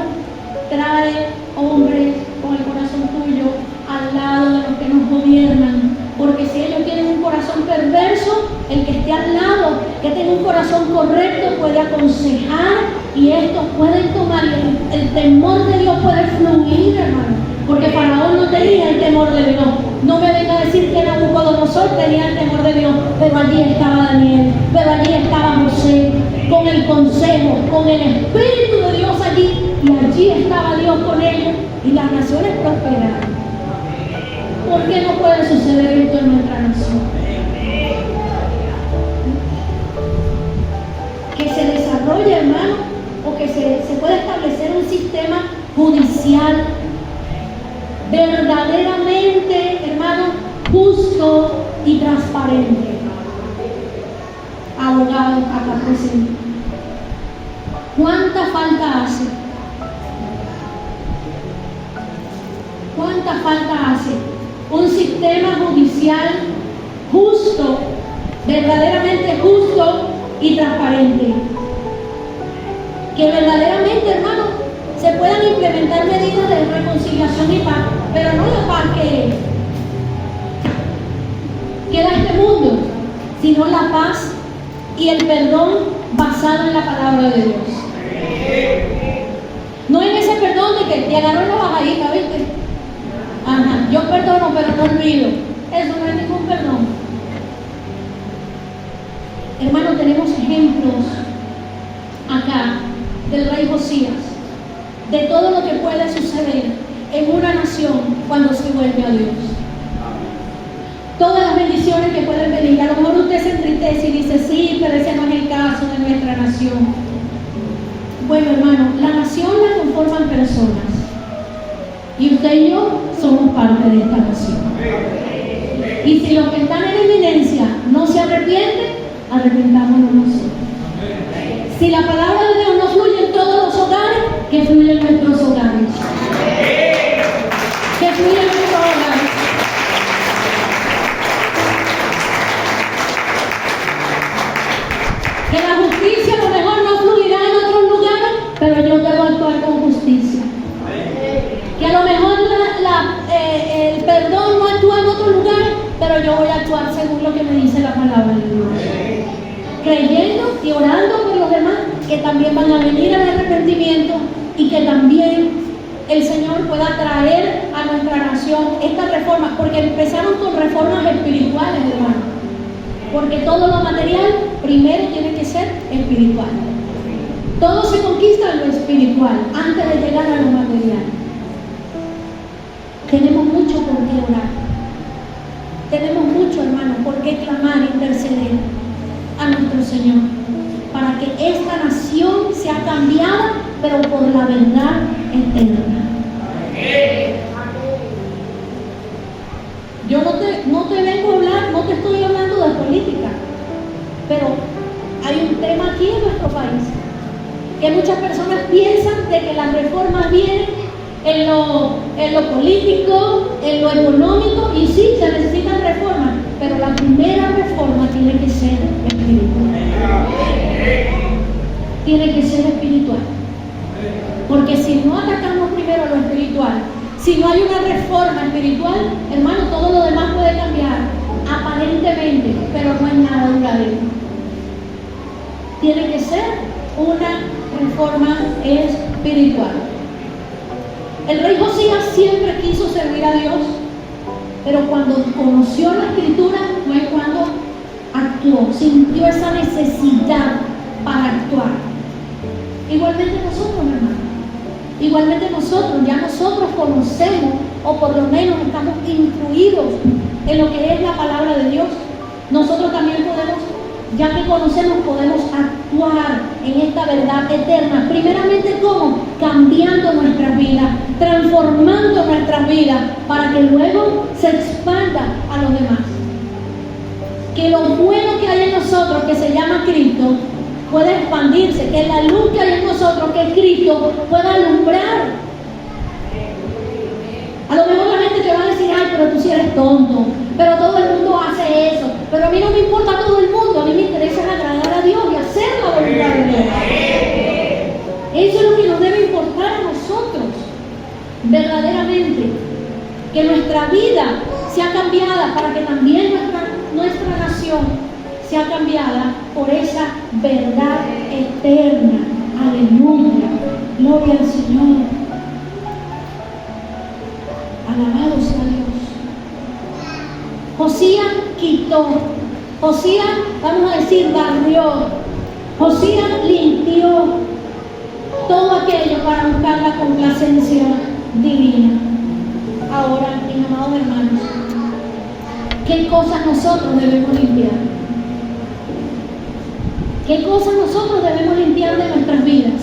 trae hombres con el corazón tuyo al lado de los que nos gobiernan, porque si ellos tienen un corazón perverso, el que esté al lado, que tenga un corazón correcto, puede aconsejar y estos pueden tomar, y el temor de Dios puede fluir, hermano. Porque Faraón no tenía el temor de Dios. No me venga a decir que Nabucodonosor tenía el temor de Dios, pero allí estaba Daniel, pero allí estaba José, con el consejo, con el Espíritu de Dios allí, y allí estaba Dios con ellos, y las naciones prosperaron. ¿Por qué no puede suceder esto en nuestra nación? Que se desarrolle, hermano, o que se pueda establecer un sistema judicial verdaderamente, hermano, justo y transparente. Abogados acá presentes, ¿cuánta falta hace? ¿Cuánta falta hace un sistema judicial justo, verdaderamente justo y transparente? Que verdaderamente, hermano, se puedan implementar medidas de reconciliación y paz, pero no la paz que da este mundo, sino la paz y el perdón basado en la palabra de Dios. No en ese perdón de que te agarró en la bajadita, ¿viste? Ajá, yo perdono pero no olvido. Eso no es ningún perdón. Hermano, tenemos ejemplos acá del rey Josías, de todo lo que puede suceder en una nación cuando se vuelve a Dios. Todas las bendiciones que pueden venir. A lo mejor usted se entristece y dice: sí, pero ese no es el caso de nuestra nación. Bueno, hermano, la nación la conforman personas, y usted y yo somos parte de esta nación. Y si los que están en eminencia no se arrepienten, arrepentámonos nosotros. Si la palabra de Dios no fluye en todos los hogares, que fluya en nuestros hogares. Que fluya en nuestros hogares. Que la justicia a lo mejor no fluirá en otros lugares, pero yo debo actuar con justicia. Que a lo mejor el perdón no actúa en otros lugares, pero yo voy a actuar según lo que me dice la palabra de Dios. Creyendo y orando por los demás, que también van a venir al arrepentimiento, y que también el Señor pueda traer a nuestra nación estas reformas, porque empezaron con reformas espirituales, hermano. Porque todo lo material primero tiene que ser espiritual. Todo se conquista en lo espiritual antes de llegar a lo material. Tenemos mucho por qué orar. Tenemos mucho, hermano, por qué clamar e interceder a nuestro Señor, para que esta nación sea cambiada, pero por la verdad eterna. Yo no te vengo a hablar, no te estoy hablando de política, pero hay un tema aquí en nuestro país, que muchas personas piensan de que las reformas vienen en lo político, en lo económico, y sí, se necesitan reformas, pero la primera reforma tiene que ser espiritual. Tiene que ser espiritual. Porque si no atacamos primero lo espiritual, si no hay una reforma espiritual, hermano, todo lo demás puede cambiar, aparentemente, pero no es nada duradero. Tiene que ser una reforma espiritual. El rey Josías siempre quiso servir a Dios, pero cuando conoció la escritura fue cuando actuó, sintió esa necesidad para actuar. Igualmente nosotros, hermanos, igualmente nosotros, ya nosotros conocemos, o por lo menos estamos instruidos en lo que es la palabra de Dios. Nosotros también podemos, ya que conocemos, podemos actuar en esta verdad eterna. Primeramente, ¿cómo? Cambiando nuestras vidas, transformando nuestras vidas, para que luego se expanda a los demás. Que lo bueno que hay en nosotros, que se llama Cristo, pueda expandirse, que la luz que hay en nosotros, que es Cristo, pueda alumbrar. A lo mejor la gente te va a decir, ay, pero tú sí eres tonto, pero todo el mundo hace eso, pero a mí no me importa todo el mundo, a mí me interesa agradar a Dios y hacer la voluntad de Dios. Eso es lo que nos debe importar a nosotros, verdaderamente, que nuestra vida sea cambiada para que también nuestra nación sea cambiada por esa verdad eterna. Aleluya, gloria al Señor. Alabado sea Dios. Josías quitó, Josías, vamos a decir, barrió, Josías limpió todo aquello para buscar la complacencia divina. Ahora, mis amados hermanos, ¿qué cosas nosotros debemos limpiar? ¿Qué cosas nosotros debemos limpiar de nuestras vidas?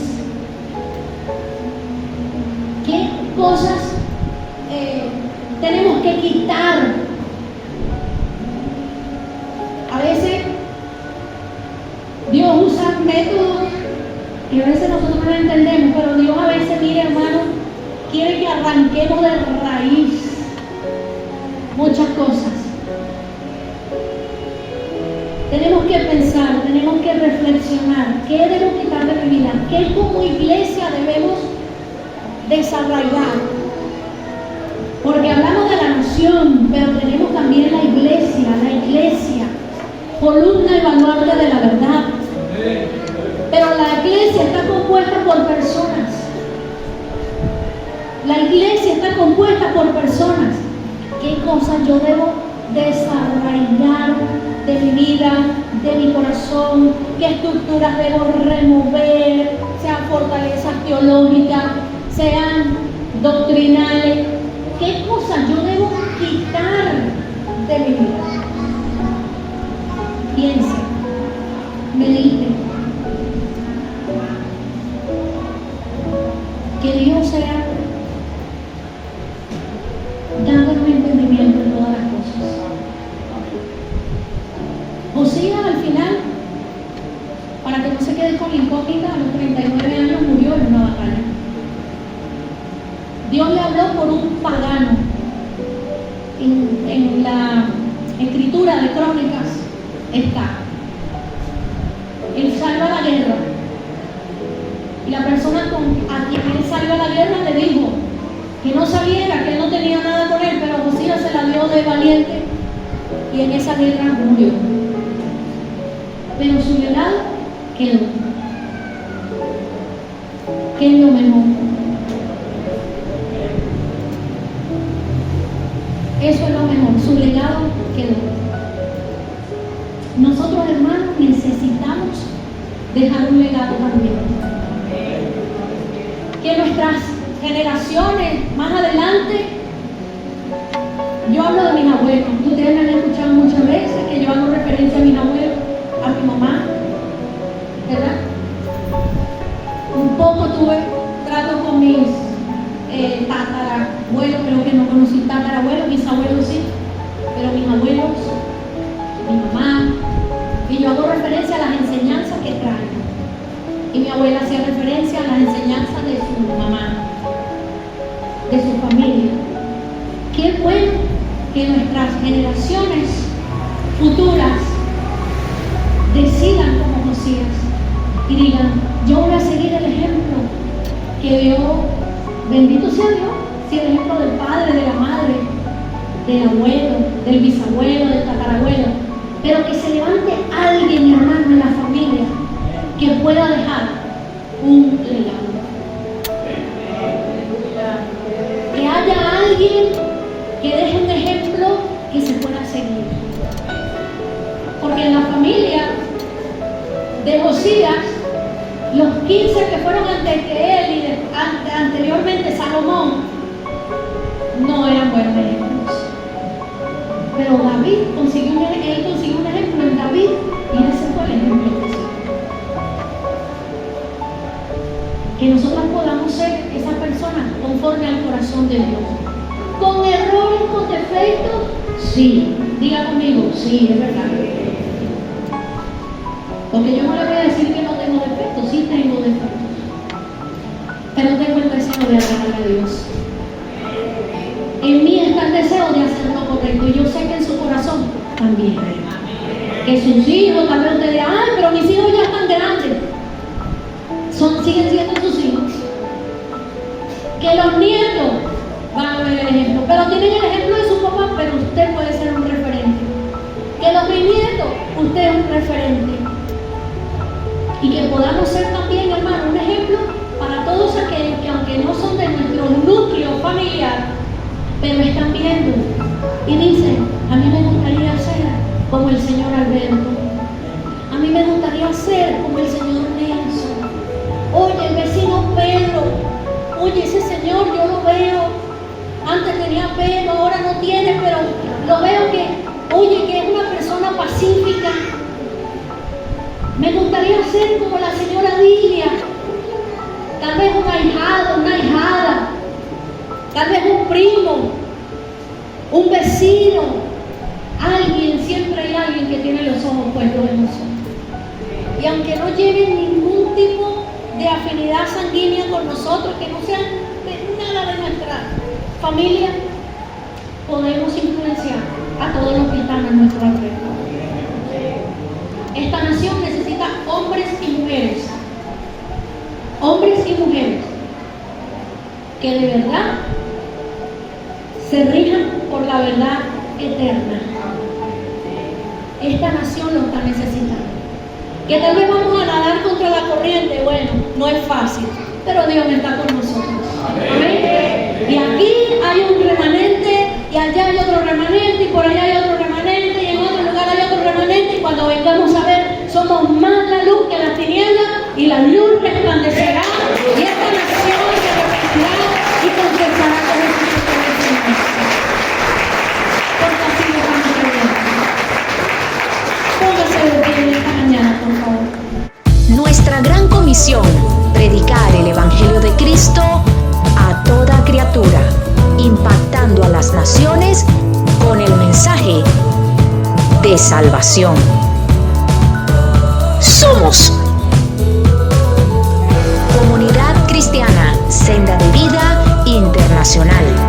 ¿Qué cosas tenemos que quitar? A veces Dios usa métodos que a veces nosotros no entendemos, pero Dios a veces, mire hermano, quiere que arranquemos de raíz muchas cosas. Tenemos que pensar, tenemos que reflexionar, ¿qué debemos quitar de mi vida? ¿Qué como iglesia debemos desarraigar? Porque hablamos de la nación, pero tenemos también la iglesia, columna y baluarte de la verdad. Pero la iglesia está compuesta por personas. La iglesia está compuesta por personas. ¿Qué cosas yo debo desarraigar de mi vida, de mi corazón? ¿Qué estructuras debo remover? Sean fortalezas teológicas, sean doctrinales. ¿Qué cosas yo debo quitar de mi vida? Piense, medite. Que Dios sea dándonos entendimiento en todas las cosas. Josías al final, para que no se quede con incógnita, a los 39 años murió en una batalla. Dios le habló por un pagano. En la escritura de Crónicas está. Él salió a la guerra. Y la persona a quien él salió a la guerra le dijo que no saliera, que él no tenía nada con él, pero Josías se la dio de valiente y en esa guerra murió. Pero su legado quedó. ¿Qué es lo mejor? Eso es lo mejor, su legado quedó. Nosotros, hermanos, necesitamos dejar un legado también. Que nuestras generaciones más adelante, yo hablo de mis abuelos, ustedes me han escuchado muchas veces que yo hago referencia a mis abuelos, a mi mamá, ¿verdad? Un poco tuve trato con mis tatarabuelos, creo que no conocí tatarabuelos, mis abuelos sí, pero mis abuelos, mi mamá, y yo hago referencia a las enseñanzas que traen. Y mi abuela hacía referencia a las enseñanzas de su mamá, de su familia. Qué bueno que nuestras generaciones futuras decidan como Josías y digan, yo voy a seguir el ejemplo que dio, bendito sea Dios, si el ejemplo del padre, de la madre, del abuelo, del bisabuelo, del tatarabuelo, pero que se levante alguien, hermano, en la familia que pueda dejar un legado. alguien que deje un ejemplo que se pueda seguir. Porque en la familia de Josías, los 15 que fueron antes que él y anteriormente Salomón, no eran buenos ejemplos. Pero David consiguió un ejemplo en David, y ese fue el ejemplo que siguió. Que nosotros podamos ser esa persona conforme al corazón de Dios. Con errores, con defectos, sí. Diga conmigo, sí, es verdad. Porque yo no le voy a decir que no tengo defectos, sí tengo defectos. Pero tengo el deseo de agradar a Dios. En mí está el deseo de hacer lo correcto, y yo sé que en su corazón también. Que sus hijos, tal vez usted dirá, ay, pero mis hijos ya están grandes. Siguen siendo sus hijos. Que los nietos van a ver el ejemplo, pero tienen el ejemplo de su papá, pero usted puede ser un referente. Que los bisnietos, usted es un referente. Y que podamos ser también, hermano, un ejemplo para todos aquellos que, aunque no son de nuestro núcleo familiar, pero están viendo y dicen, a mí me gustaría ser como el señor Alberto, a mí me gustaría ser como el señor Nelson, oye, el vecino Pedro, oye, ese señor yo lo veo, antes tenía pelo, ahora no tiene, pero lo veo que, oye, que es una persona pacífica. Me gustaría ser como la señora Dilia, tal vez un ahijado, una ahijada, tal vez un primo, un vecino, alguien, siempre hay alguien que tiene los ojos puestos en nosotros. Y aunque no lleven ningún tipo de afinidad sanguínea con nosotros, que no sean nada de nuestra familia, podemos influenciar a todos los que están a nuestro alrededor. Esta nación necesita hombres y mujeres que de verdad se rijan por la verdad eterna. Esta nación lo está necesitando. Que tal vez vamos a nadar contra la corriente, bueno, no es fácil, pero Dios está con nosotros. Amén. Y aquí hay un remanente, y allá hay otro remanente, y por allá hay otro remanente, y en otro lugar hay otro remanente, y cuando vengamos a ver, somos más la luz que las tinieblas, y la luz resplandecerá, y esta nación se arrepentirá y confesará con el Señor. Porque así lo vamos a ver. Póngase de pie esta mañana, por favor. Nuestra gran comisión, predicar el Evangelio de Cristo a toda criatura, impactando a las naciones con el mensaje de salvación. Somos Comunidad Cristiana Senda de Vida Internacional.